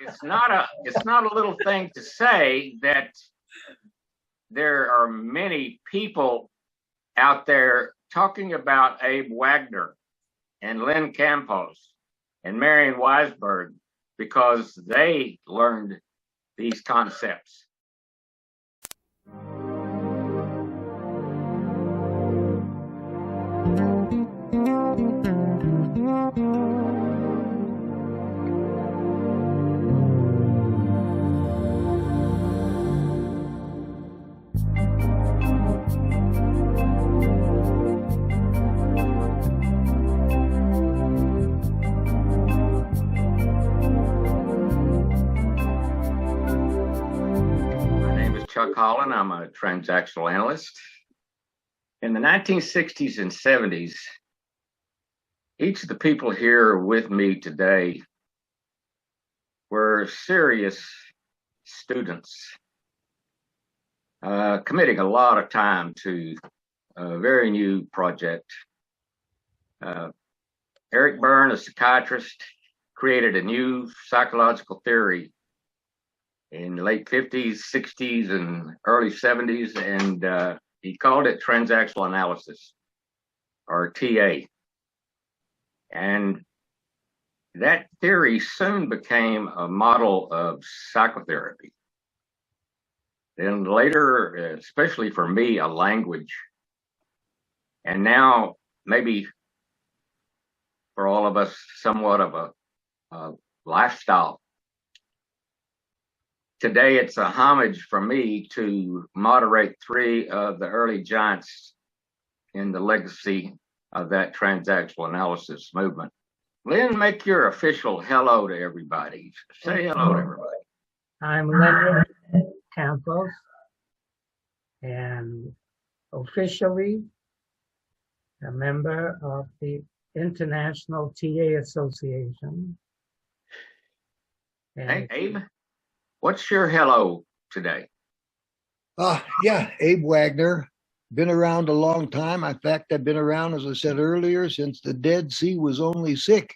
it's not a little thing to say that there are many people out there talking about Abe Wagner and Leonard Campos and Marian Weisberg because they learned these concepts. Chuck Holland. I'm a transactional analyst. In the 1960s and 70s, each of the people here with me today were serious students, committing a lot of time to a very new project. Eric Berne, a psychiatrist, created a new psychological theory in the late 50s, 60s, and early 70s, and he called it transactional analysis, or TA. And that theory soon became a model of psychotherapy. Then later, especially for me, a language. And now, maybe for all of us, somewhat of a lifestyle. Today, it's a homage for me to moderate three of the early giants in the legacy of that transactional analysis movement. Lynn, make your official hello to everybody. Say hello to everybody. I'm Leonard Campos, and officially a member of the International TA Association. And hey, Abe. What's your hello today? Yeah, Abe Wagner. Been around a long time. In fact, I've been around, as I said earlier, since the Dead Sea was only sick.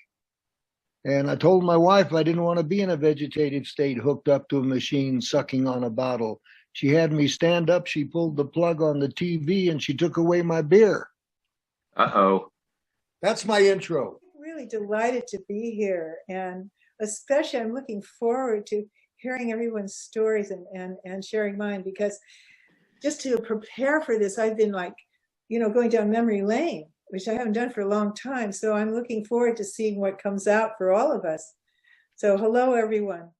And I told my wife I didn't want to be in a vegetative state hooked up to a machine sucking on a bottle. She had me stand up, she pulled the plug on the TV, and she took away my beer. Uh-oh. That's my intro. Really delighted to be here. And especially I'm looking forward to hearing everyone's stories and sharing mine, because just to prepare for this, I've been going down memory lane, which I haven't done for a long time. So I'm looking forward to seeing what comes out for all of us. So hello, everyone.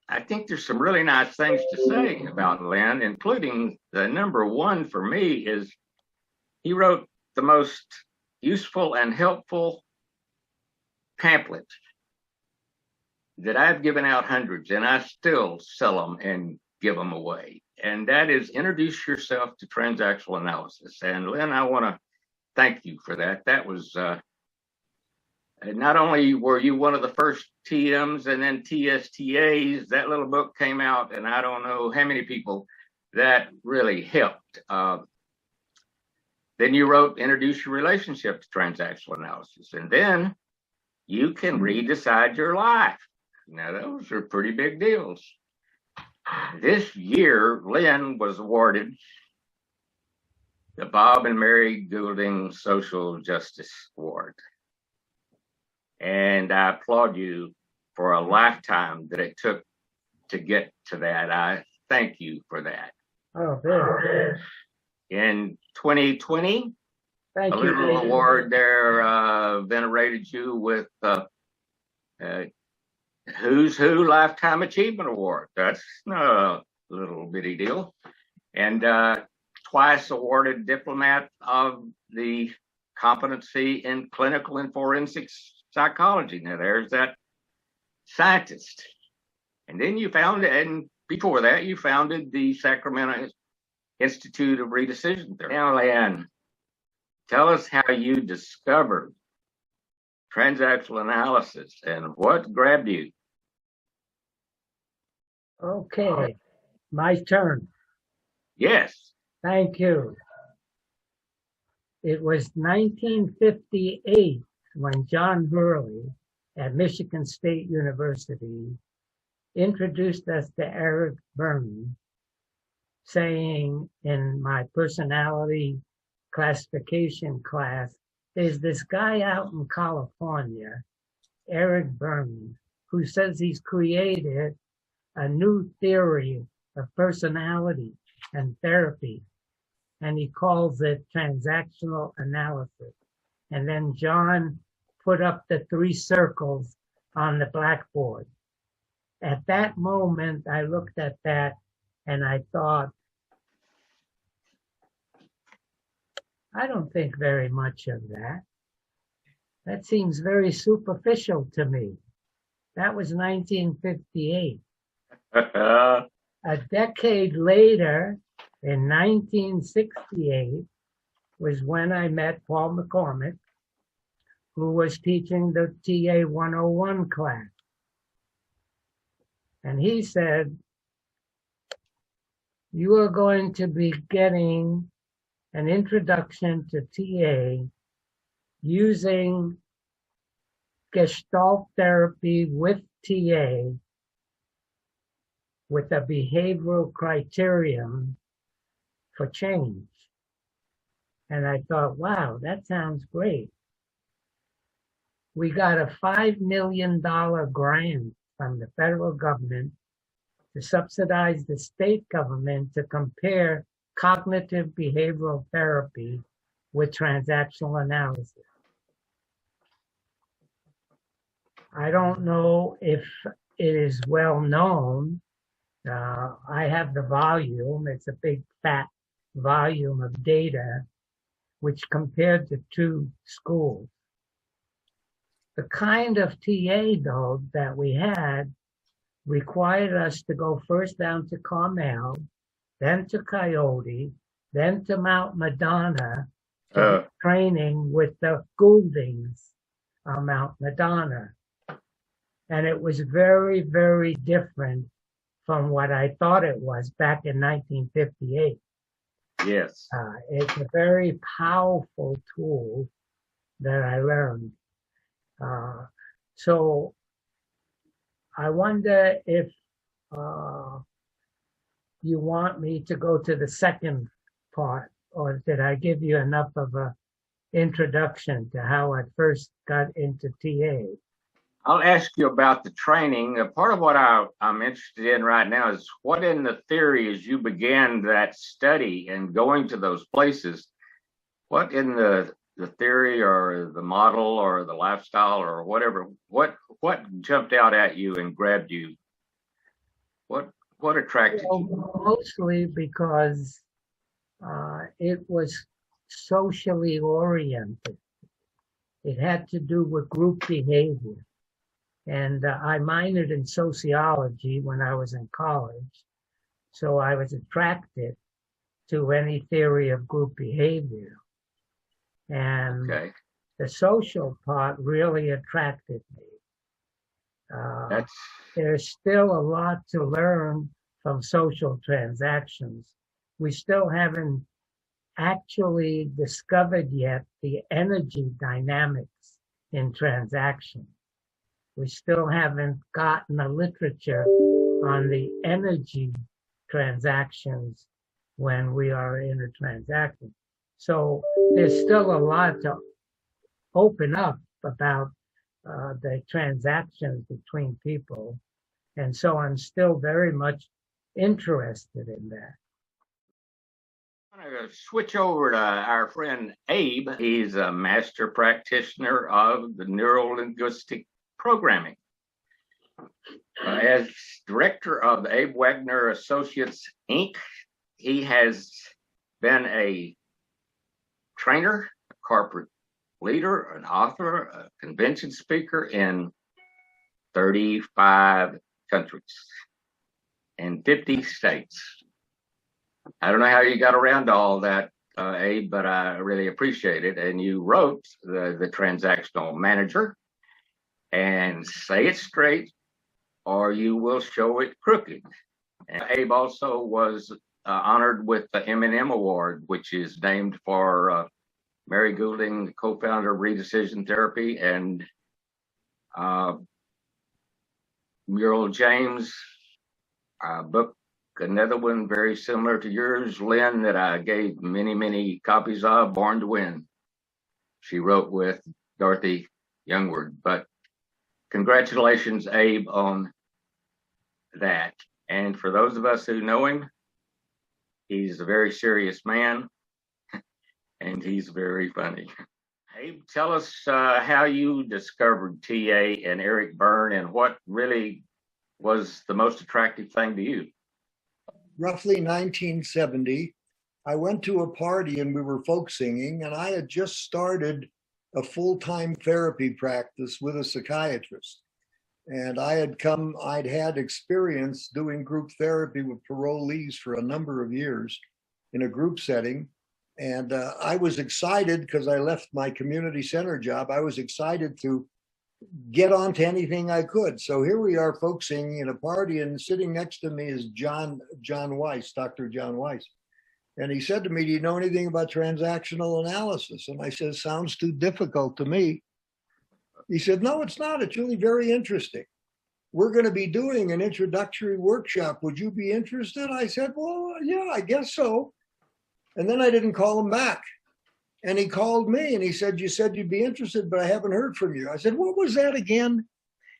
I think there's some really nice things to say about Len, including the number one for me is he wrote the most useful and helpful pamphlet that I've given out hundreds, and I still sell them and give them away. And that is Introduce Yourself to Transactional Analysis. And Lynn, I want to thank you for that. That was not only were you one of the first TMs and then TSTAs, that little book came out, and I don't know how many people that really helped. Then you wrote Introduce Your Relationship to Transactional Analysis, and then you can redecide your life. Now, those are pretty big deals. This year, Lynn was awarded the Bob and Mary Goulding Social Justice Award. And I applaud you for a lifetime that it took to get to that. I thank you for that. oh, good. In 2020, Thank a you. little award there venerated you with Who's Who Lifetime Achievement Award. That's a little bitty deal. And twice awarded Diplomat of the Competency in Clinical and Forensic Psychology. Now there's that scientist. And then you and before that, you founded the Sacramento Institute of Redecision Therapy. Now, Leanne, tell us how you discovered transactional analysis and what grabbed you. Okay, my turn. Yes. Thank you. It was 1958 when John Hurley at Michigan State University introduced us to Eric Berne, saying in my personality classification class, there's this guy out in California, Eric Berne, who says he's created a new theory of personality and therapy, and he calls it transactional analysis. And then John put up the 3 circles on the blackboard. At that moment, I looked at that and I thought, I don't think very much of that. That seems very superficial to me. That was 1958. A decade later, in 1968, was when I met Paul McCormick, who was teaching the TA 101 class. And he said, you are going to be getting an introduction to TA using Gestalt therapy with TA with a behavioral criterion for change. And I thought, wow, that sounds great. We got a $5 million grant from the federal government to subsidize the state government to compare cognitive behavioral therapy with transactional analysis. I don't know if it is well known. I have the volume. It's a big fat volume of data, which compared the 2 schools. The kind of TA, though, that we had required us to go first down to Carmel, then to Coyote, then to Mount Madonna to get training with the Gouldings on Mount Madonna. And it was very, very different from what I thought it was back in 1958. Yes. It's a very powerful tool that I learned. So I wonder if you want me to go to the second part, or did I give you enough of a introduction to how I first got into TA? I'll ask you about the training. Part of what I'm interested in right now is what in the theory, as you began that study and going to those places, what in the theory or the model or the lifestyle or whatever, what jumped out at you and grabbed you? What attracted you? Mostly because it was socially oriented. It had to do with group behavior. And I minored in sociology when I was in college. So I was attracted to any theory of group behavior. And the social part really attracted me. There's still a lot to learn from social transactions. We still haven't actually discovered yet the energy dynamics in transactions. We still haven't gotten a literature on the energy transactions when we are in a transaction. So there's still a lot to open up about the transactions between people. And so I'm still very much interested in that. I'm going to switch over to our friend Abe. He's a master practitioner of the neuro-linguistic programming. As director of the Abe Wagner Associates, Inc., he has been a trainer, a corporate leader, an author, a convention speaker in 35 countries and 50 states. I don't know how you got around to all that, Abe, but I really appreciate it. And you wrote the Transactional Manager, and say it straight or you will show it crooked. And Abe also was honored with the M&M Award, which is named for Mary Goulding, the co-founder of Redecision Therapy, and Muriel James book, another one very similar to yours, Lynn, that I gave many, many copies of, Born to Win. She wrote with Dorothy Youngward. But congratulations, Abe, on that. And for those of us who know him, he's a very serious man, and he's very funny. Abe, tell us how you discovered TA and Eric Berne, and what really was the most attractive thing to you. Roughly 1970, I went to a party and we were folk singing, and I had just started a full-time therapy practice with a psychiatrist. And I'd had experience doing group therapy with parolees for a number of years in a group setting. And I was excited because I left my community center job. I was excited to get onto anything I could. So here we are, folk singing in a party, and sitting next to me is John Weiss, Dr. John Weiss. And he said to me, "Do you know anything about transactional analysis?" And I said, "Sounds too difficult to me." He said, "No, it's not. It's really very interesting. We're going to be doing an introductory workshop. Would you be interested?" I said, "Well, yeah, I guess so." And then I didn't call him back. And he called me and he said, "You said you'd be interested, but I haven't heard from you." I said, "What was that again?"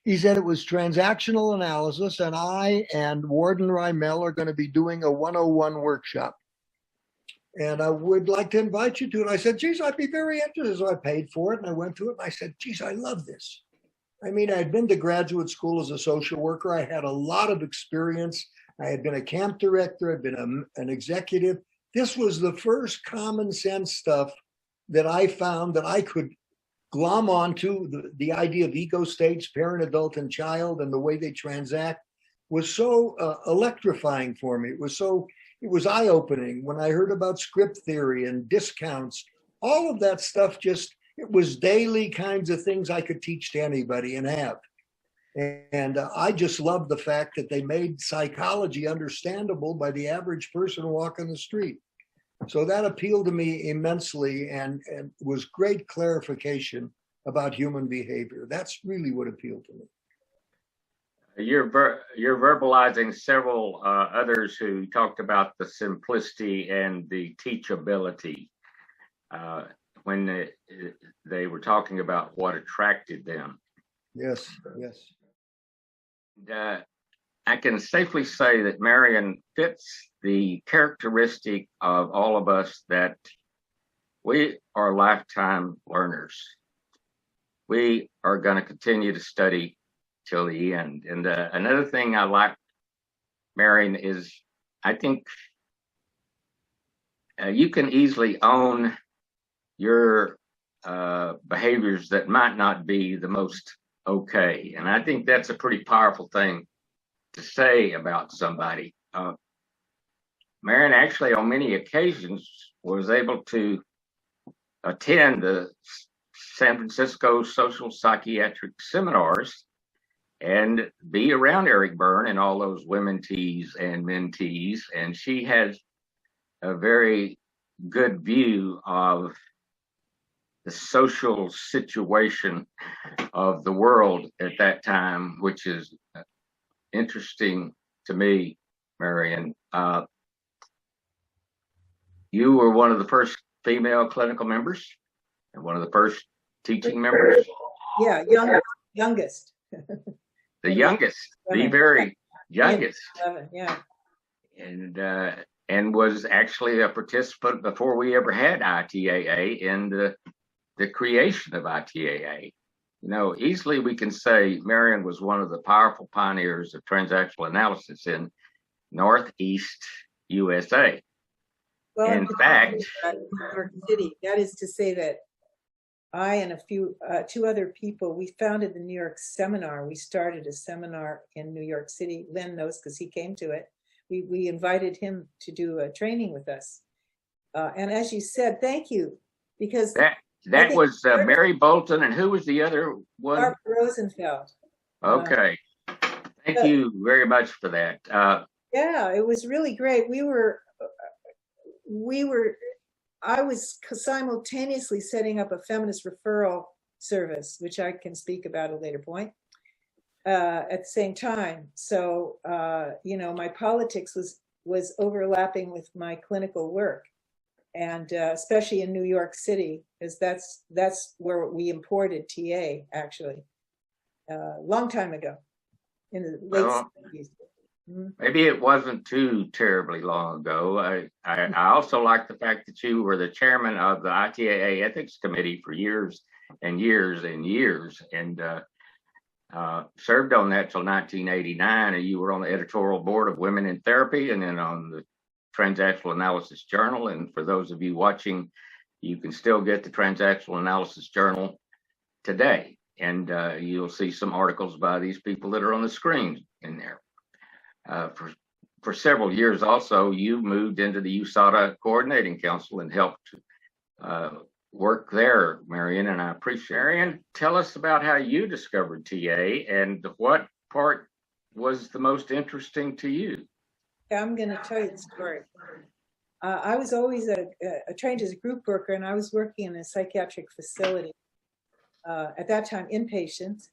He said it was transactional analysis, and I and Warden Rymel are going to be doing a 101 workshop. And I would like to invite you to it. I said, "Geez, I'd be very interested." So I paid for it and I went to it and I said, "Geez, I love this." I mean, I had been to graduate school as a social worker. I had a lot of experience. I had been a camp director. I'd been an executive. This was the first common sense stuff that I found that I could glom onto. The idea of ego states, parent, adult, and child, and the way they transact was so electrifying for me. It was eye-opening when I heard about script theory and discounts. All of that stuff it was daily kinds of things I could teach to anybody and have. And I just loved the fact that they made psychology understandable by the average person walking the street. So that appealed to me immensely and was great clarification about human behavior. That's really what appealed to me. You're verbalizing several others who talked about the simplicity and the teachability when they were talking about what attracted them. Yes, yes. I can safely say that Marian fits the characteristic of all of us, that we are lifetime learners. We are going to continue to study till the end. And another thing I like, Marian, is I think you can easily own your behaviors that might not be the most okay. And I think that's a pretty powerful thing to say about somebody. Marian actually on many occasions was able to attend the San Francisco social psychiatric seminars and be around Eric Berne and all those women teas and men teas. And she has a very good view of the social situation of the world at that time, which is interesting to me, Marian. You were one of the first female clinical members and one of the first teaching members. Yeah, youngest. The youngest, the very youngest. 11, yeah. And was actually a participant before we ever had ITAA in the creation of ITAA. You know, easily we can say Marian was one of the powerful pioneers of transactional analysis in Northeast USA. Well, in fact, New York City. That is to say that I and two other people, we founded the New York Seminar. We started a seminar in New York City. Len knows because he came to it. We invited him to do a training with us. And as you said, thank you, because that was Mary Bolton, and who was the other one? Barbara Rosenfeld. Okay. Thank you very much for that. Yeah, it was really great. I was simultaneously setting up a feminist referral service, which I can speak about at a later point, at the same time. So, you know, my politics was overlapping with my clinical work. And especially in New York City, because that's where we imported TA, actually, long time ago, in the late 70s. Maybe it wasn't too terribly long ago. I also like the fact that you were the chairman of the ITAA Ethics Committee for years and years and years, and served on that till 1989. And you were on the editorial board of Women in Therapy, and then on the Transactional Analysis Journal. And for those of you watching, you can still get the Transactional Analysis Journal today, and you'll see some articles by these people that are on the screen in there. For several years also, you moved into the USADA Coordinating Council and helped work there, Marian, and I appreciate it. Marian, tell us about how you discovered TA and what part was the most interesting to you. I'm going to tell you the story. I was always trained as a group worker, and I was working in a psychiatric facility, at that time inpatient,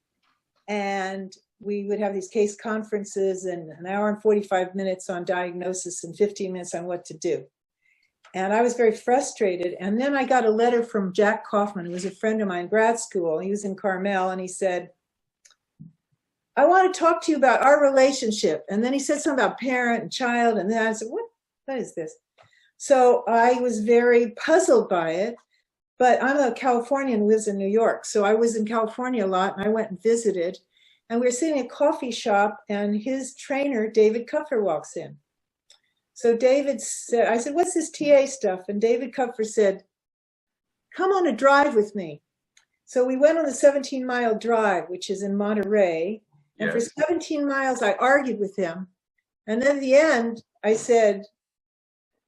and we would have these case conferences and an hour and 45 minutes on diagnosis and 15 minutes on what to do. And I was very frustrated. And then I got a letter from Jack Kaufman, who was a friend of mine in grad school. He was in Carmel, and he said, I want to talk to you about our relationship. And then he said something about parent and child. And then I said, what is this? So I was very puzzled by it. But I'm a Californian who lives in New York. So I was in California a lot, and I went and visited. And we were sitting in a coffee shop, and his trainer, David Kupfer, walks in. So David said, I said, what's this TA stuff? And David Kupfer said, come on a drive with me. So we went on the 17-mile drive, which is in Monterey. And for 17 miles, I argued with him. And then at the end, I said,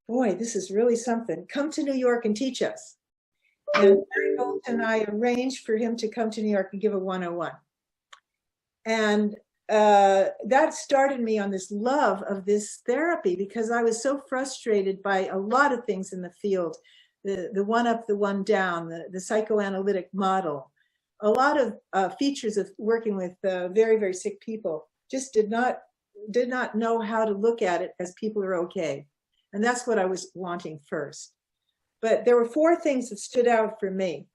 boy, this is really something. Come to New York and teach us. And Mary Holt and I arranged for him to come to New York and give a 101. And that started me on this love of this therapy, because I was so frustrated by a lot of things in the field, the one up, the one down, the psychoanalytic model. A lot of features of working with very, very sick people just did not know how to look at it as people are okay. And that's what I was wanting first. But there were four things that stood out for me.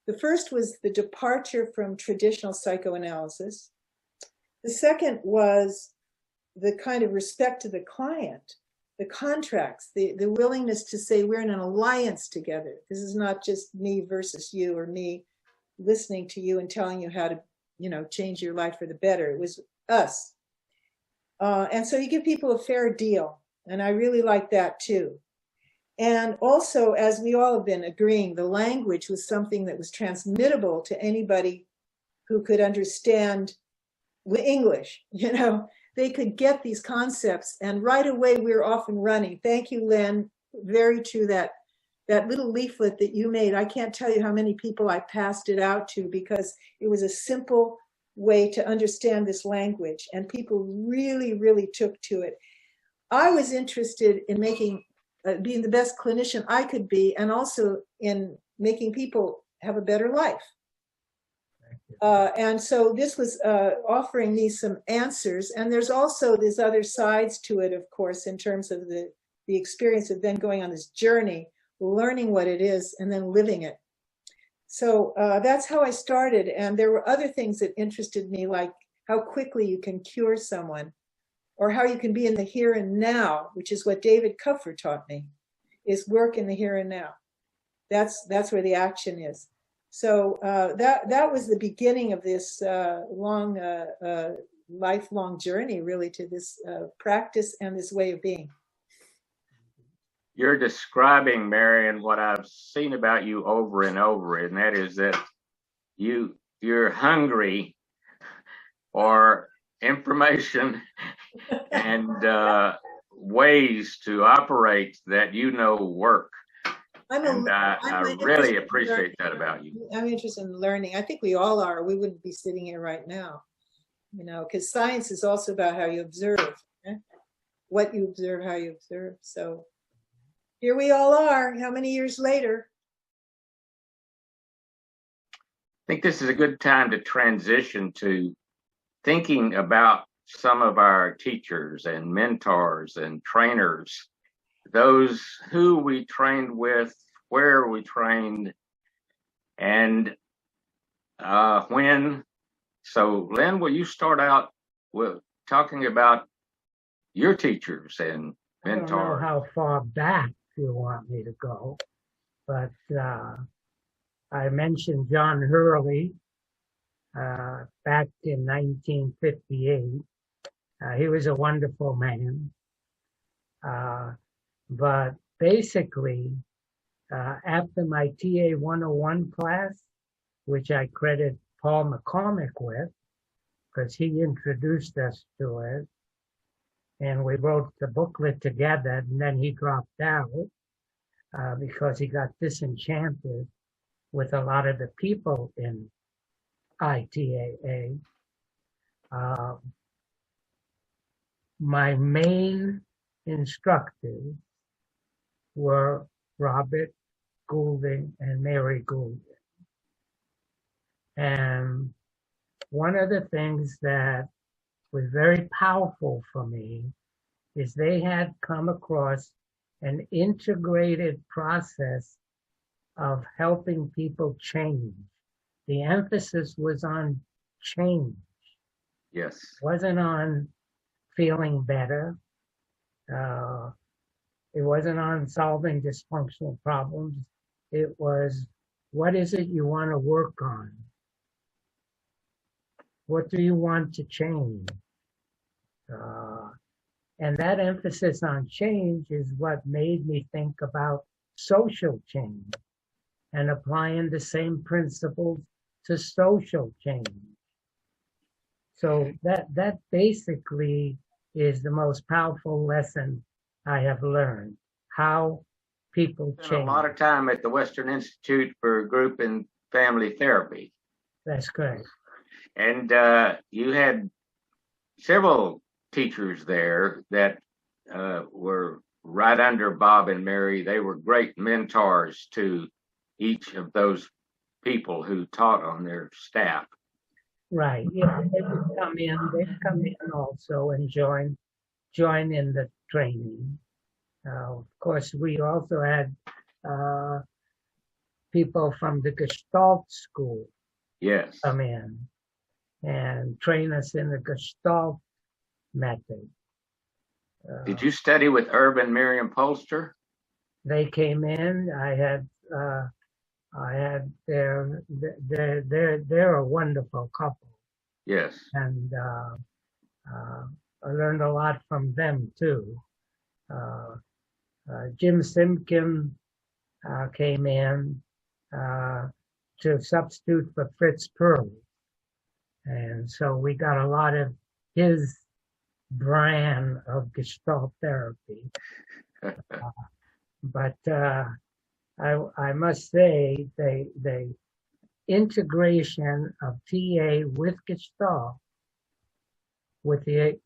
The first was the departure from traditional psychoanalysis. The second was the kind of respect to the client, the contracts, the willingness to say we're in an alliance together. This is not just me versus you, or me listening to you and telling you how to, you know, change your life for the better. It was us. And so you give people a fair deal. And I really like that too. And also, as we all have been agreeing, the language was something that was transmittable to anybody who could understand English. You know, they could get these concepts, and right away we were off and running. Thank you, Len. Very true. That little leaflet that you made, I can't tell you how many people I passed it out to, because it was a simple way to understand this language, and people really, really took to it. I was interested in being the best clinician I could be, and also in making people have a better life. And so this was offering me some answers. And there's also these other sides to it, of course, in terms of the experience of then going on this journey, learning what it is, and then living it. So that's how I started. And there were other things that interested me, like how quickly you can cure someone, or how you can be in the here and now, which is what David Kupfer taught me, is work in the here and now. That's where the action is. So that was the beginning of this lifelong journey, really, to this practice and this way of being. You're describing, Marian, what I've seen about you over and over, and that is that you're hungry for information and ways to operate that you know work. I really appreciate that about you. I'm interested in learning. I think we all are. We wouldn't be sitting here right now, you know, because science is also about how you observe, what you observe, how you observe. So here we all are, how many years later? think this is a good time to transition to thinking about some of our teachers and mentors and trainers, those who we trained with, where we trained, and when. So, Lynn, will you start out with talking about your teachers and mentors? I don't know how far back you want me to go, but I mentioned John Hurley back in 1958. He was a wonderful man. But basically, after my TA 101 class, which I credit Paul McCormick with, because he introduced us to it, and we wrote the booklet together, and then he dropped out because he got disenchanted with a lot of the people in ITAA. My main instructors were Robert Goulding and Mary Goulding. And one of the things that was very powerful for me is they had come across an integrated process of helping people change. The emphasis was on change. Yes. It wasn't on feeling better. It wasn't on solving dysfunctional problems. It was, what is it you want to work on? What do you want to change? And that emphasis on change is what made me think about social change and applying the same principles to social change. So that basically is the most powerful lesson I have learned, how people Spent change. a lot of time at the Western Institute for Group and Family Therapy. That's correct. And you had several teachers there that were right under Bob and Mary. They were great mentors to each of those people who taught on their staff. Right. Yeah, they'd come in also and join in the training. Of course, we also had people from the Gestalt school Yes. come in and train us in the Gestalt method. Did you study with Herb and Miriam Polster? They came in. They're a wonderful couple. Yes. And I learned a lot from them too. Jim Simkin came in to substitute for Fritz Perl. And so we got a lot of his brand of Gestalt therapy. But I must say, the integration of TA with Gestalt, with the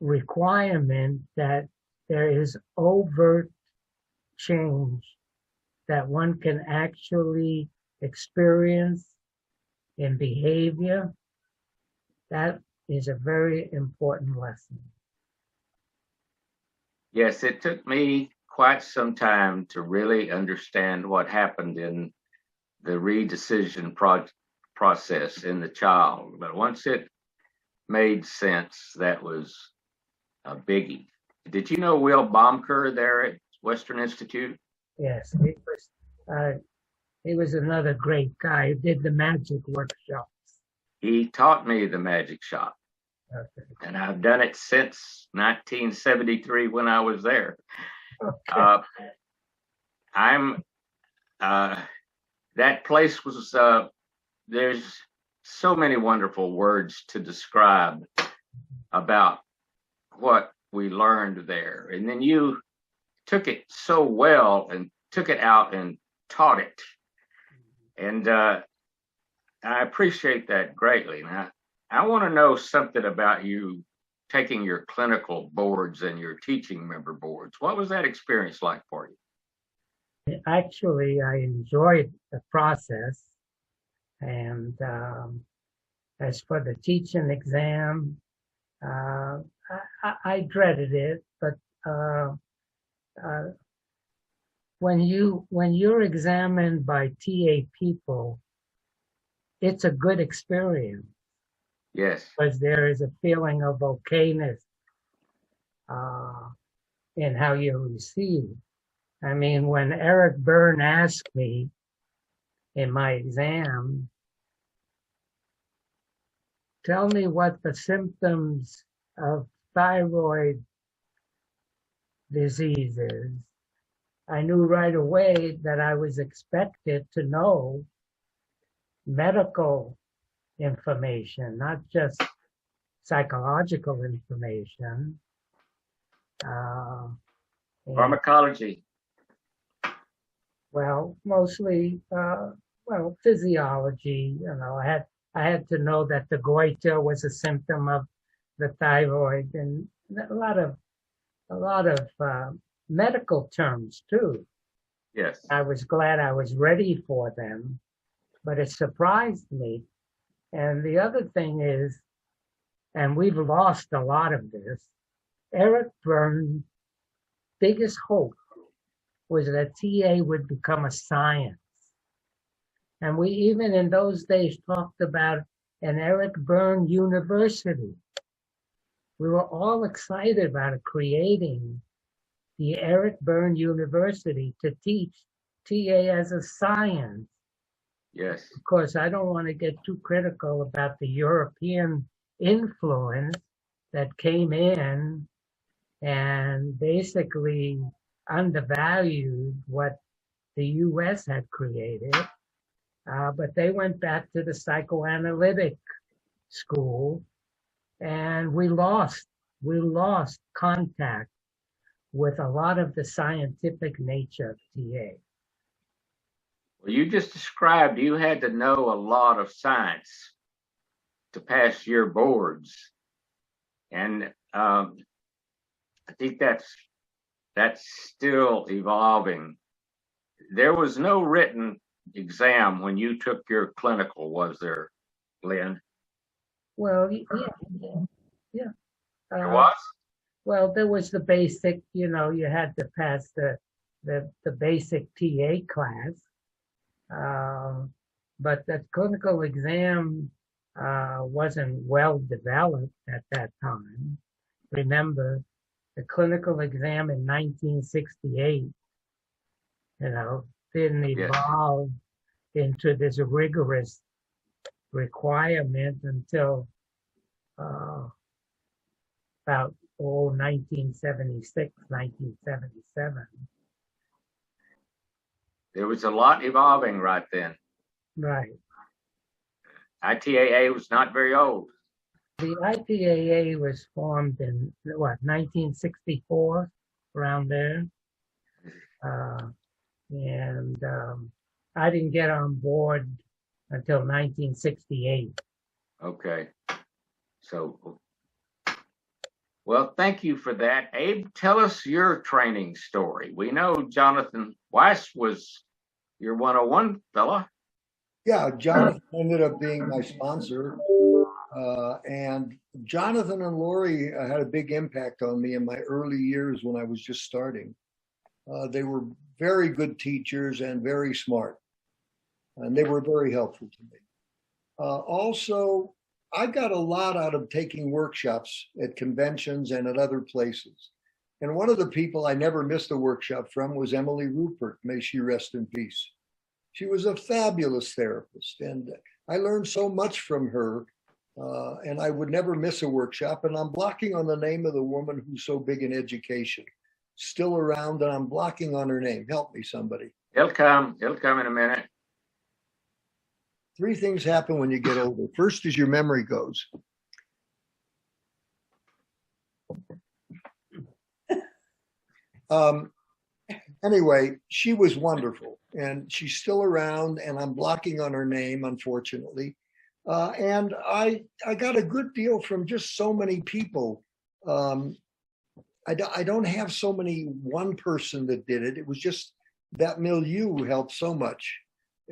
requirement that there is overt change that one can actually experience in behavior, that is a very important lesson. Yes, it took me quite some time to really understand what happened in the redecision process in the child. But once it made sense, that was a biggie. Did you know Will Baumker there at Western Institute? Yes, he was another great guy who did the magic workshops. He taught me the magic shop. Okay. And I've done it since 1973 when I was there. Okay. That place was, there's so many wonderful words to describe about what we learned there. And then you took it so well and took it out and taught it. And I appreciate that greatly. Now, I want to know something about you taking your clinical boards and your teaching member boards. What was that experience like for you? Actually, I enjoyed the process, And as for the teaching exam, I dreaded it, but when you're examined by TA people, it's a good experience. Yes. Because there is a feeling of okayness in how you receive. I mean, when Eric Byrne asked me in my exam, tell me what the symptoms of thyroid disease is, I knew right away that I was expected to know medical information, not just psychological information. Pharmacology. Well, mostly, physiology. I had to know that the goiter was a symptom of the thyroid, and a lot of medical terms too. Yes. I was glad I was ready for them, but it surprised me. And the other thing is, and we've lost a lot of this, Eric Byrne's biggest hope was that TA would become a science. And we even in those days talked about an Eric Byrne University. We were all excited about creating the Eric Byrne University to teach TA as a science. Yes. Of course, I don't want to get too critical about the European influence that came in and basically undervalued what the US had created. But they went back to the psychoanalytic school, and we lost contact with a lot of the scientific nature of TA. Well, you just described you had to know a lot of science to pass your boards, and I think that's still evolving. There was no written exam when you took your clinical, was there, Lynn? Well, yeah. There was? Well, there was the basic, you had to pass the basic TA class. But the clinical exam wasn't well developed at that time. Remember, the clinical exam in 1968, didn't evolve into this rigorous requirement until about 1976, 1977. There was a lot evolving right then. Right. ITAA was not very old. The ITAA was formed in 1964, around there. And I didn't get on board until 1968. Okay. So, well, thank you for that. Abe, tell us your training story. We know Jonathan Weiss was your 101 fella. Yeah, Jonathan ended up being my sponsor. And Jonathan and Lori had a big impact on me in my early years when I was just starting. They were very good teachers and very smart. And they were very helpful to me. Also, I got a lot out of taking workshops at conventions and at other places. And one of the people I never missed a workshop from was Emily Rupert, may she rest in peace. She was a fabulous therapist, and I learned so much from her, and I would never miss a workshop. And I'm blocking on the name of the woman who's so big in education, still around, and I'm blocking on her name. Help me, somebody. He'll come in a minute. 3 things happen when you get older. First is your memory goes. Anyway, she was wonderful, and she's still around, and I'm blocking on her name, unfortunately. And I got a good deal from just so many people. I don't have so many one person that did it. It was just that milieu helped so much.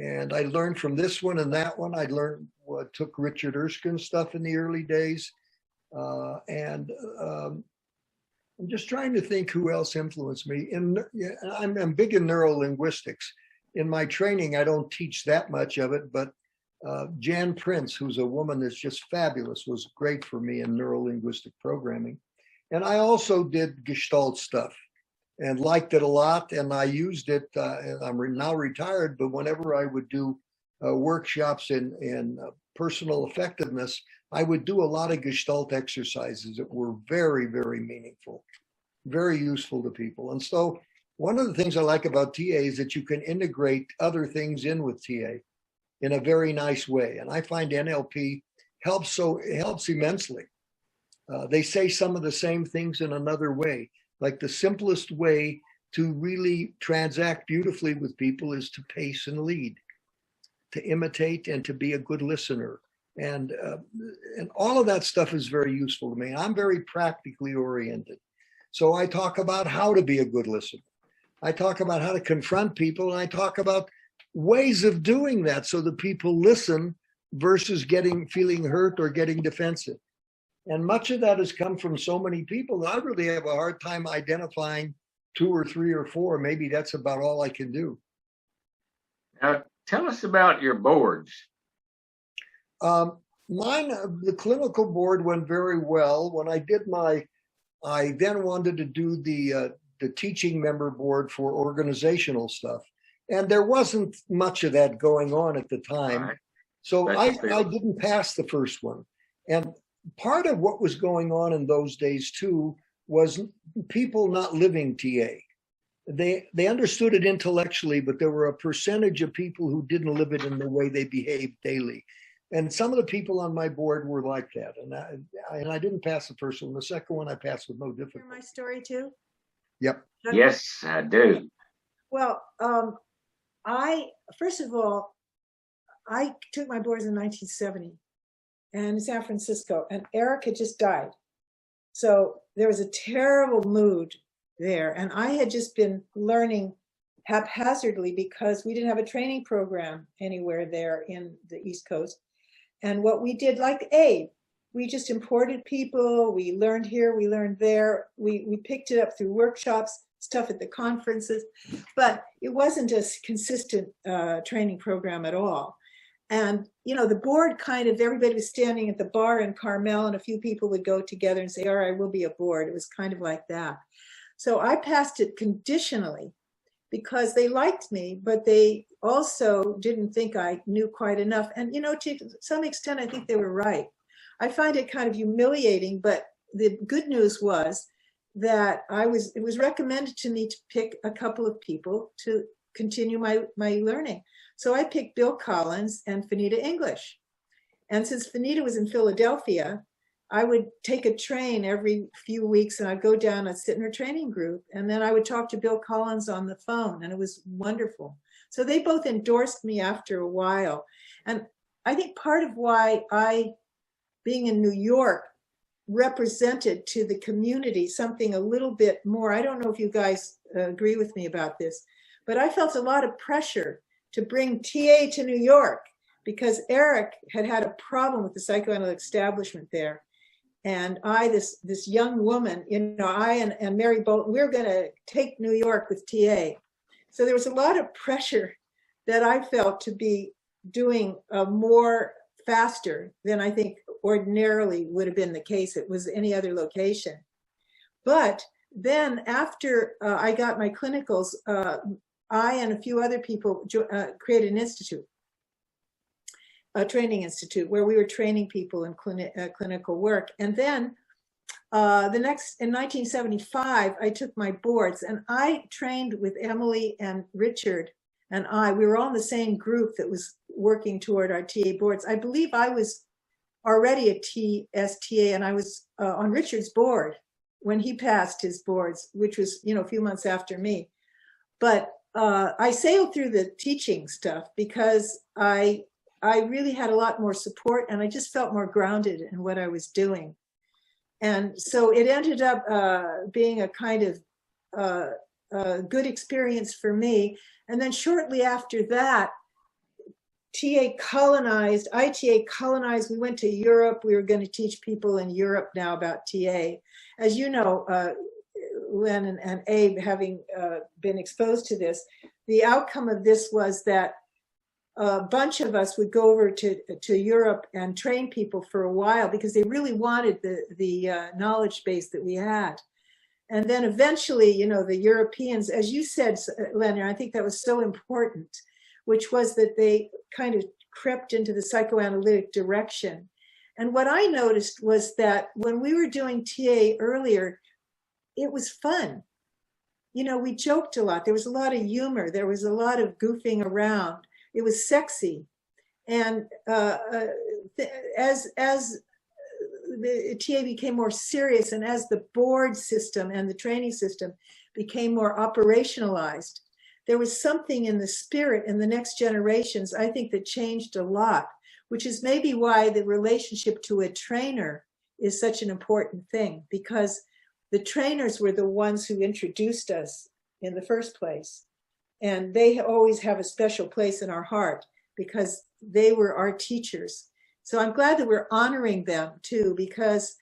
And I learned from this one and that one. I learned took Richard Erskine's stuff in the early days. I'm just trying to think who else influenced me. I'm big in neurolinguistics. In my training, I don't teach that much of it, but Jan Prince, who's a woman that's just fabulous, was great for me in neurolinguistic programming. And I also did Gestalt stuff and liked it a lot. And I used it, and I'm now retired, but whenever I would do workshops in personal effectiveness, I would do a lot of Gestalt exercises that were very, very meaningful, very useful to people. And so one of the things I like about TA is that you can integrate other things in with TA in a very nice way. And I find NLP helps immensely. They say some of the same things in another way. Like the simplest way to really transact beautifully with people is to pace and lead, to imitate and to be a good listener. And all of that stuff is very useful to me. I'm very practically oriented. So I talk about how to be a good listener. I talk about how to confront people, and I talk about ways of doing that so that people listen versus feeling hurt or getting defensive. And much of that has come from so many people that I really have a hard time identifying 2 or 3 or 4. Maybe that's about all I can do. Now, tell us about your boards. The clinical board went very well. When I did I then wanted to do the teaching member board for organizational stuff. And there wasn't much of that going on at the time. Right. So I didn't pass the first one. And part of what was going on in those days too was people not living TA. They understood it intellectually, but there were a percentage of people who didn't live it in the way they behaved daily. And some of the people on my board were like that. And I didn't pass the first one. The second one I passed with no difficulty. Hear my story too? Yep. Yes, I do. Well, first of all, I took my boards in 1970 and in San Francisco, and Eric had just died. So there was a terrible mood there. And I had just been learning haphazardly because we didn't have a training program anywhere there in the East Coast. And what we did, like Abe, we just imported people. We learned here, we learned there. We picked it up through workshops, stuff at the conferences, but it wasn't a consistent training program at all. And, you know, the board everybody was standing at the bar in Carmel, and a few people would go together and say, all right, we'll be a board. It was kind of like that. So I passed it conditionally because they liked me, but they also didn't think I knew quite enough. And, you know, to some extent, I think they were right. I find it kind of humiliating, but the good news was that it was recommended to me to pick a couple of people to continue my learning. So I picked Bill Collins and Fanita English. And since Fanita was in Philadelphia, I would take a train every few weeks and I'd go down and sit in her training group. And then I would talk to Bill Collins on the phone, and it was wonderful. So they both endorsed me after a while. And I think part of why being in New York, represented to the community something a little bit more, I don't know if you guys agree with me about this, but I felt a lot of pressure to bring TA to New York because Eric had a problem with the psychoanalytic establishment there. And this young woman, you know, I and Mary Bolton, we're going to take New York with TA. So there was a lot of pressure that I felt to be doing more faster than I think ordinarily would have been the case. It was any other location. But then after I got my clinicals, I and a few other people created an institute, a training institute where we were training people in clinical work. And then in 1975, I took my boards and I trained with Emily and Richard and we were all in the same group that was working toward our TA boards. I believe I was already a TSTA and I was on Richard's board when he passed his boards, which was, you know, a few months after me. But I sailed through the teaching stuff because I really had a lot more support and I just felt more grounded in what I was doing. And so it ended up being a kind of good experience for me. And then shortly after that, TA colonized, ITA colonized. We went to Europe. We were going to teach people in Europe now about TA. As you know, Len and Abe, having been exposed to this, the outcome of this was that a bunch of us would go over to Europe and train people for a while because they really wanted the knowledge base that we had. And then eventually, you know, the Europeans, as you said, Leonard, I think that was so important, which was that they kind of crept into the psychoanalytic direction. And what I noticed was that when we were doing TA earlier, it was fun. You know, we joked a lot. There was a lot of humor. There was a lot of goofing around. It was sexy. And as the TA became more serious, and as the board system and the training system became more operationalized, there was something in the spirit in the next generations, I think, that changed a lot, which is maybe why the relationship to a trainer is such an important thing, because the trainers were the ones who introduced us in the first place. And they always have a special place in our heart because they were our teachers. So I'm glad that we're honoring them too, because,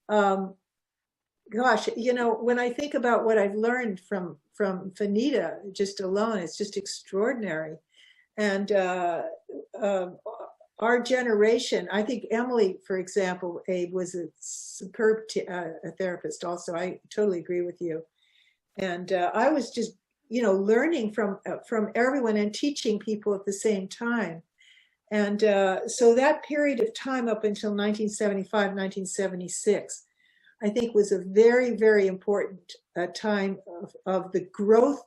gosh, you know, when I think about what I've learned from Fanita just alone, it's just extraordinary. And our generation, I think Emily, for example, Abe, was a superb a therapist also. I totally agree with you. And I was just, you know, learning from everyone and teaching people at the same time. And so that period of time up until 1975, 1976, I think was a very, very important time of the growth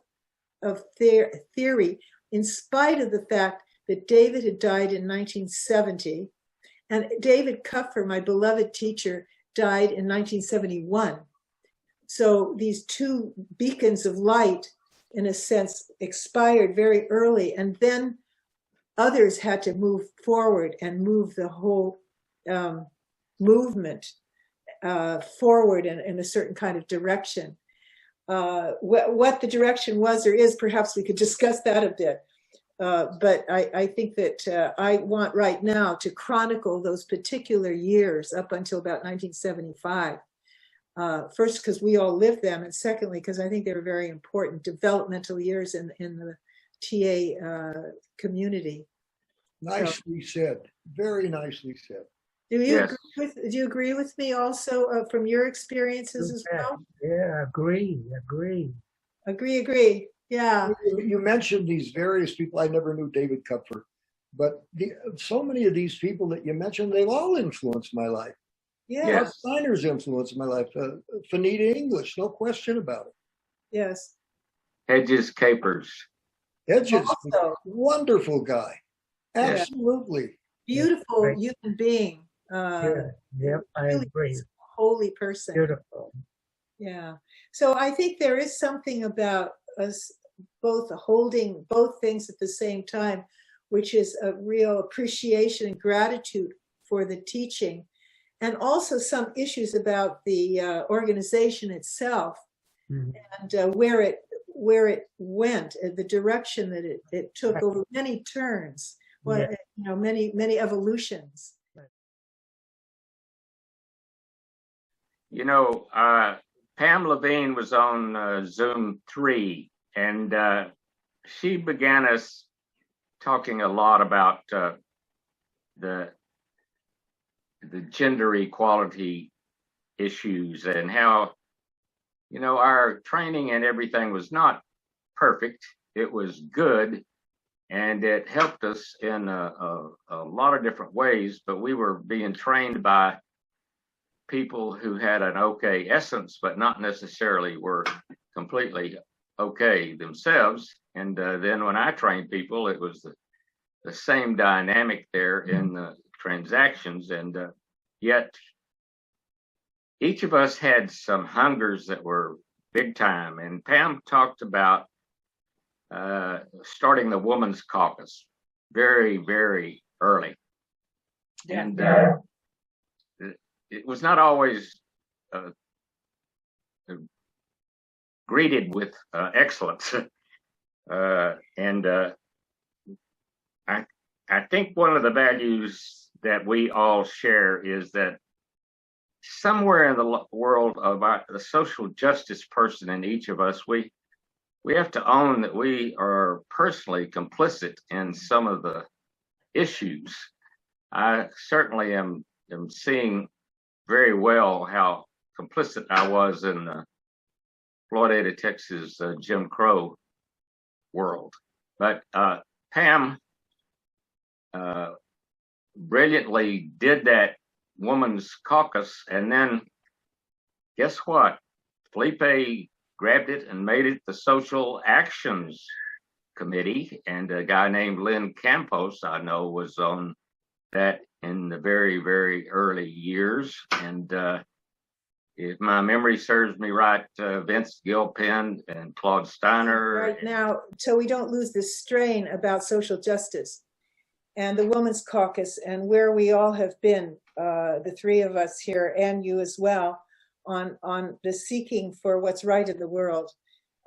of theory, in spite of the fact that David had died in 1970, and David Kupfer, my beloved teacher, died in 1971. So these two beacons of light, in a sense, expired very early, and then others had to move forward and move the whole movement forward in a certain kind of direction. What the direction was or is, perhaps we could discuss that a bit. But I think that I want right now to chronicle those particular years up until about 1975. First, because we all lived them, and secondly, because I think they were very important developmental years in the TA community. Nicely said. Very nicely said. Do you Yes. do you agree with me also from your experiences as well? Yeah, agree. Agree. Yeah. You mentioned these various people. I never knew David Kupfer, but so many of these people that you mentioned, they've all influenced my life. Yeah. Yes. Steiner's influenced my life. Fanita English, no question about it. Yes. Hedges Capers. Hedges, Also. wonderful guy. Absolutely. Beautiful Right. human being. Yep, I really agree. is a holy person. Beautiful. Yeah. So I think there is something about us both holding both things at the same time, which is a real appreciation and gratitude for the teaching, and also some issues about the organization itself, Mhm. and where it went, the direction that it took over many turns, well, Yeah. you know, many evolutions. You know, Pam Levine was on Zoom 3, and she began us talking a lot about the gender equality issues and how, you know, our training and everything was not perfect. It was good, and it helped us in a lot of different ways, but we were being trained by people who had an okay essence, but not necessarily were completely okay themselves. And then when I trained people, it was the same dynamic there in the transactions. And yet each of us had some hungers that were big time. And Pam talked about starting the Women's Caucus very, very early. Yeah. And it was not always greeted with excellence. And I I think one of the values that we all share is that somewhere in the world of the social justice person in each of us, we have to own that we are personally complicit in some of the issues. I certainly am seeing very well how complicit I was in the Florida, Texas Jim Crow world. But Pam brilliantly did that woman's caucus, and then guess what? Felipe grabbed it and made it the Social Actions Committee, and a guy named Leonard Campos, I know, was on that in the very, very early years. And if my memory serves me right, Vince Gilpin and Claude Steiner. Right now, so we don't lose this strain about social justice and the Women's Caucus and where we all have been, the three of us here and you as well, on the seeking for what's right in the world.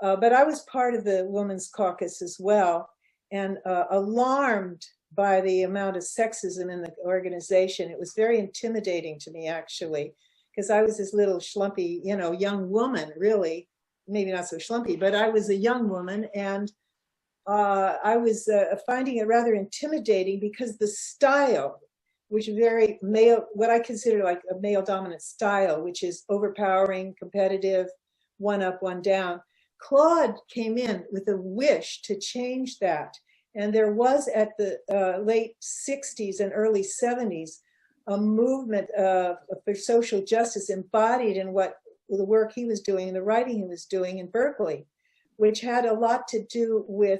But I was part of the Women's Caucus as well, and alarmed by the amount of sexism in the organization. It was very intimidating to me, actually, because I was this little schlumpy, young woman, really, maybe not so schlumpy, but I was a young woman, and I was finding it rather intimidating because the style, which is very male, what I consider like a male dominant style, which is overpowering, competitive, one up, one down. Claude came in with a wish to change that. And there was at the late 60s and early 70s, a movement for social justice embodied in what the work he was doing and the writing he was doing in Berkeley, which had a lot to do with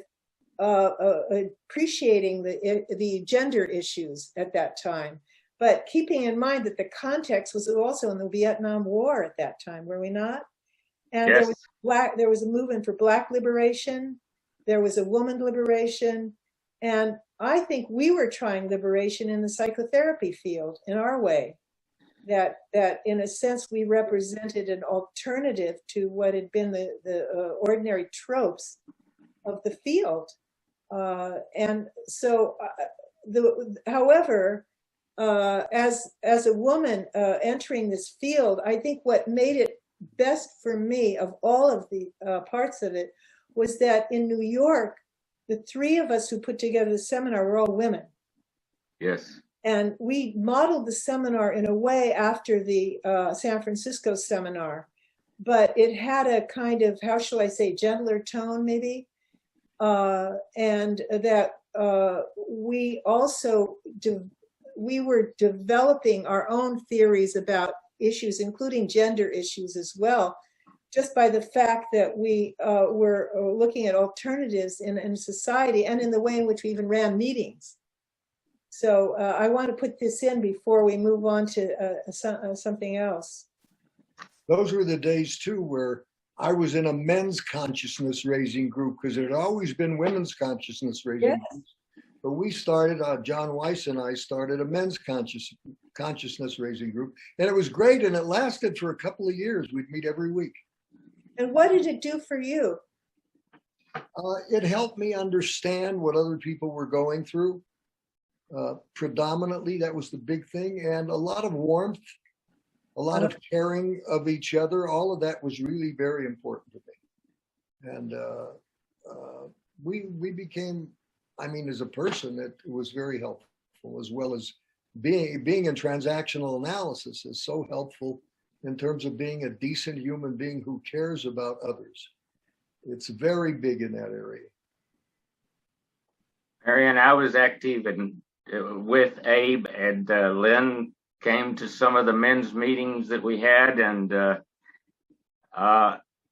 appreciating the gender issues at that time, but keeping in mind that the context was also in the Vietnam War at that time, were we not? And yes. There was a movement for Black liberation, there was a woman liberation, and I think we were trying liberation in the psychotherapy field in our way. That in a sense we represented an alternative to what had been the ordinary tropes of the field. And so, however, as a woman entering this field, I think what made it best for me of all of the parts of it was that in New York, the three of us who put together the seminar were all women. Yes. And we modeled the seminar in a way after the San Francisco seminar, but it had a kind of, how shall I say, gentler tone maybe. And that we also, we were developing our own theories about issues, including gender issues as well, just by the fact that we were looking at alternatives in society and in the way in which we even ran meetings. So I want to put this in before we move on to something else. Those were the days too where I was in a men's consciousness raising group, because it had always been women's consciousness raising groups. But we started, John Weiss and I started a men's consciousness raising group. And it was great, and it lasted for a couple of years. We'd meet every week. And what did it do for you? It helped me understand what other people were going through. Predominantly, that was the big thing. And a lot of warmth, a lot of caring of each other. All of that was really very important to me. And we became, I mean, as a person, it was very helpful, as well as being in transactional analysis is so helpful in terms of being a decent human being who cares about others. It's very big in that area. Marian, I was active with Abe, and Lynn came to some of the men's meetings that we had. And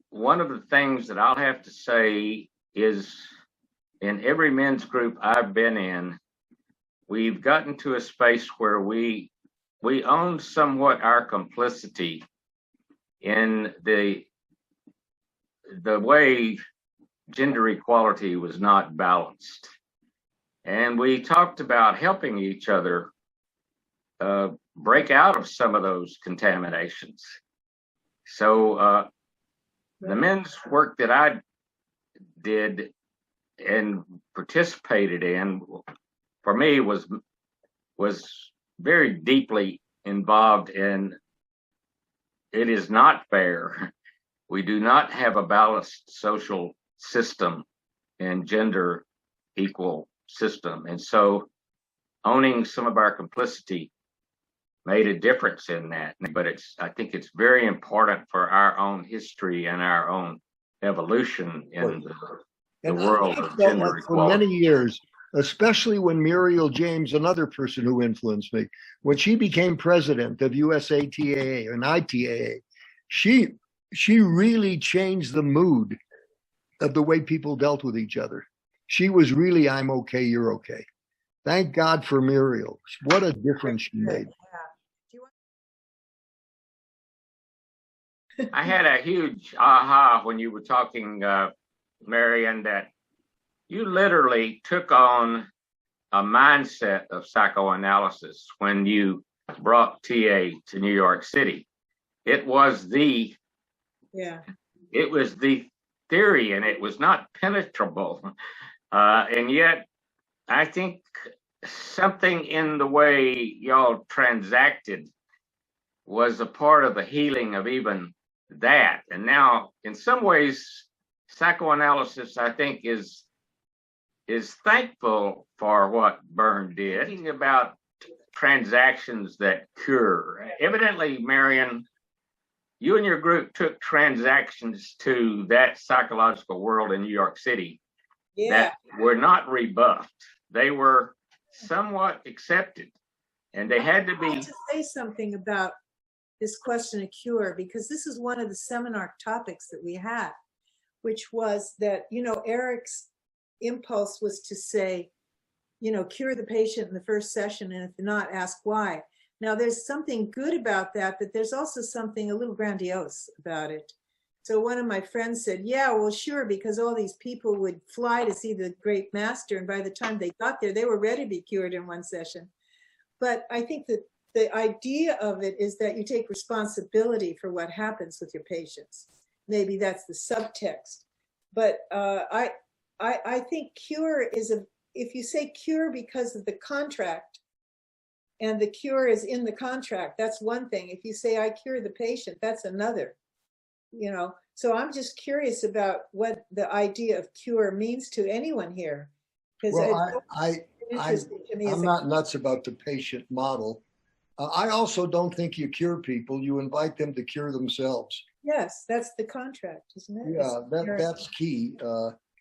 one of the things that I'll have to say is, in every men's group I've been in, we've gotten to a space where we own somewhat our complicity in the way gender equality was not balanced. And we talked about helping each other break out of some of those contaminations. So the men's work that I did and participated in for me, was very deeply involved in. It is not fair. We do not have a balanced social system and gender equal system. And so owning some of our complicity made a difference in that. But I think it's very important for our own history and our own evolution in the world of gender like for equality. many years, especially when Muriel James, another person who influenced me, when she became president of USATAA and ITAA, she really changed the mood of the way people dealt with each other. She was really, I'm okay, you're okay. Thank God for Muriel. What a difference she made. I had a huge aha when you were talking, Marian, that you literally took on a mindset of psychoanalysis when you brought TA to New York City. It was the theory, and it was not penetrable. And yet, I think something in the way y'all transacted was a part of the healing of even that. And now, in some ways, psychoanalysis, I think, is thankful for what Byrne did. Thinking about transactions that cure. Evidently, Marian, you and your group took transactions to that psychological world in New York City that were not rebuffed. They were somewhat accepted, and they had to be. I want to say something about this question of cure, because this is one of the seminar topics that we had, which was that, Eric's impulse was to say, cure the patient in the first session, and if not, ask why. Now, there's something good about that, but there's also something a little grandiose about it. So one of my friends said, yeah, well, sure, because all these people would fly to see the great master, and by the time they got there, they were ready to be cured in one session. But I think that the idea of it is that you take responsibility for what happens with your patients. Maybe that's the subtext. But I think cure is if you say cure because of the contract, and the cure is in the contract, that's one thing. If you say I cure the patient, that's another. So I'm just curious about what the idea of cure means to anyone here. Well, I'm not nuts about the patient model. I also don't think you cure people. You invite them to cure themselves. Yes, that's the contract, isn't it? Yeah, that's key.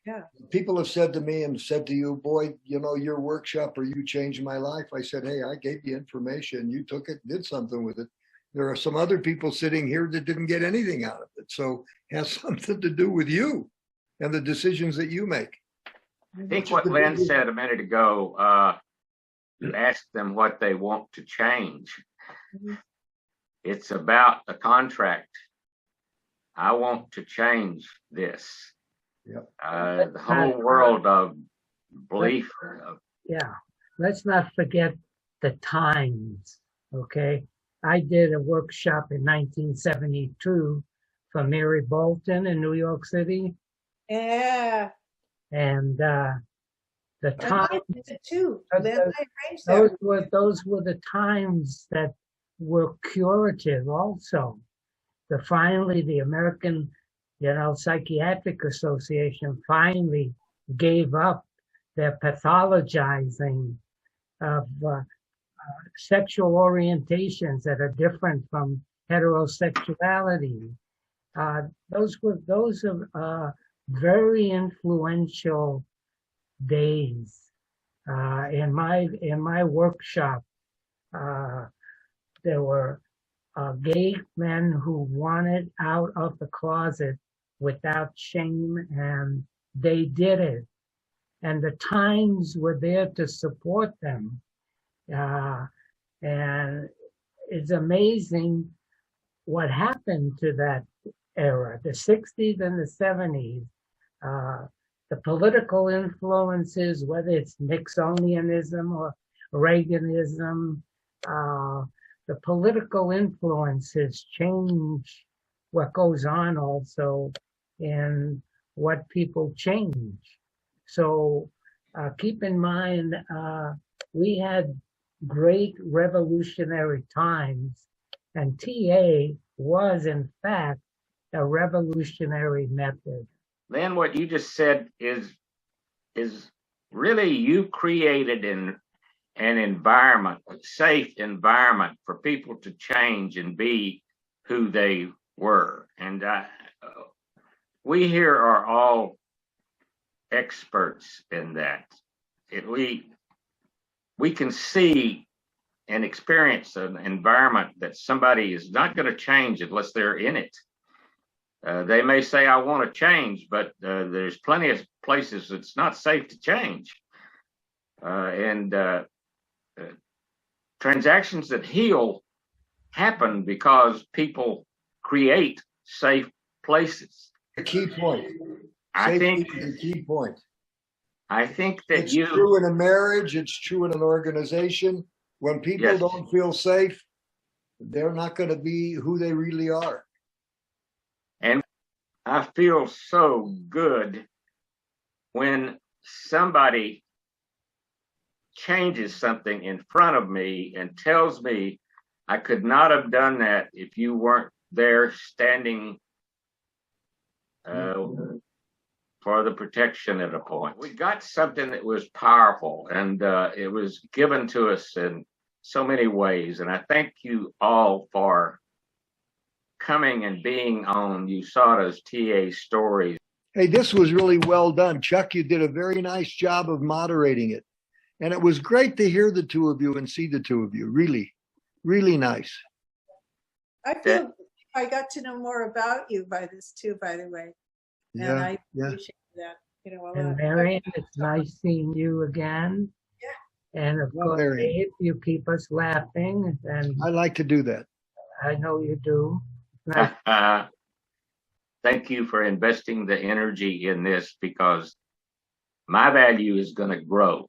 Yeah. People have said to me and said to you, boy, your workshop or you changed my life. I said, hey, I gave you information. You took it, did something with it. There are some other people sitting here that didn't get anything out of it. So it has something to do with you and the decisions that you make. I think what Lynn said a minute ago, you ask them what they want to change. Mm-hmm. It's about the contract. I want to change this. Yep. The whole world of belief. Yeah, let's not forget the times, okay? I did a workshop in 1972 for Mary Bolton in New York City. Yeah. And the times, those were the times that were curative also. Finally, the American, Psychiatric Association finally gave up their pathologizing of sexual orientations that are different from heterosexuality. Those are very influential days. In my workshop, there were gay men who wanted out of the closet without shame, and they did it. And the Times were there to support them. And it's amazing what happened to that era, the 60s and the 70s. The political influences, whether it's Nixonianism or Reaganism, the political influences change what goes on also in what people change. So keep in mind we had great revolutionary times, and TA was, in fact, a revolutionary method. Then what you just said is really you created an environment, a safe environment for people to change and be who they were. And we here are all experts in that. We can see and experience an environment that somebody is not going to change unless they're in it. They may say, I want to change, but there's plenty of places it's not safe to change. And transactions that heal happen because people create safe places. The key point. I think the key point. I think that It's true in a marriage. It's true in an organization. When people Yes. don't feel safe, they're not going to be who they really are. And I feel so good when somebody changes something in front of me and tells me I could not have done that if you weren't there standing for the protection at a point. We got something that was powerful, and it was given to us in so many ways. And I thank you all for coming and being on USADA's TA Stories. Hey, this was really well done. Chuck, you did a very nice job of moderating it. And it was great to hear the two of you and see the two of you. Really, really nice. I feel I got to know more about you by this too, by the way. And Yeah, I yeah. appreciate that, a lot. And Marian, it's nice seeing you again. Yeah. And of Well, course, Marian. Abe, you keep us laughing, and I like to do that. I know you do. Nice. Thank you for investing the energy in this, because my value is going to grow.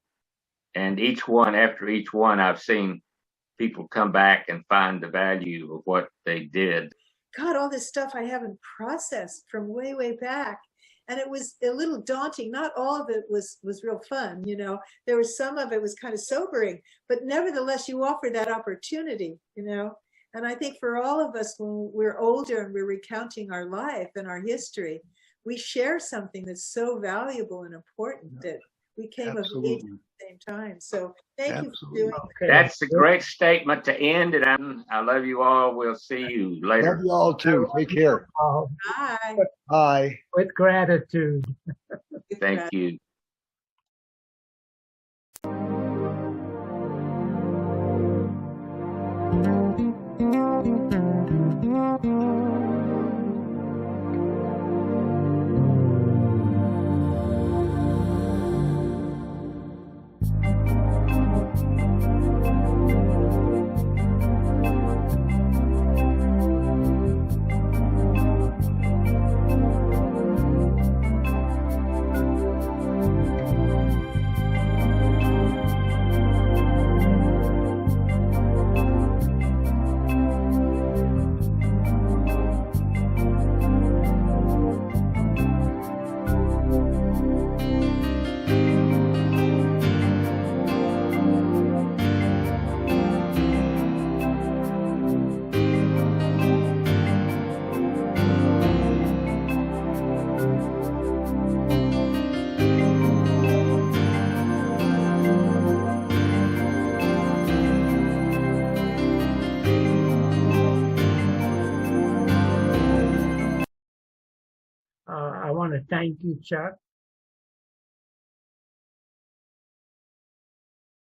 And after each one, I've seen people come back and find the value of what they did. God, all this stuff I haven't processed from way, way back. And it was a little daunting. Not all of it was real fun, There was some of it was kind of sobering, but nevertheless, you offer that opportunity, And I think for all of us, when we're older and we're recounting our life and our history, we share something that's so valuable and important that we came of age at the same time. So thank you for doing that. Okay. That's a great statement to end. And I love you all. We'll see you later. Love you all too. Take care. Bye. Bye. With gratitude. Thank you. I want to thank you, Chuck,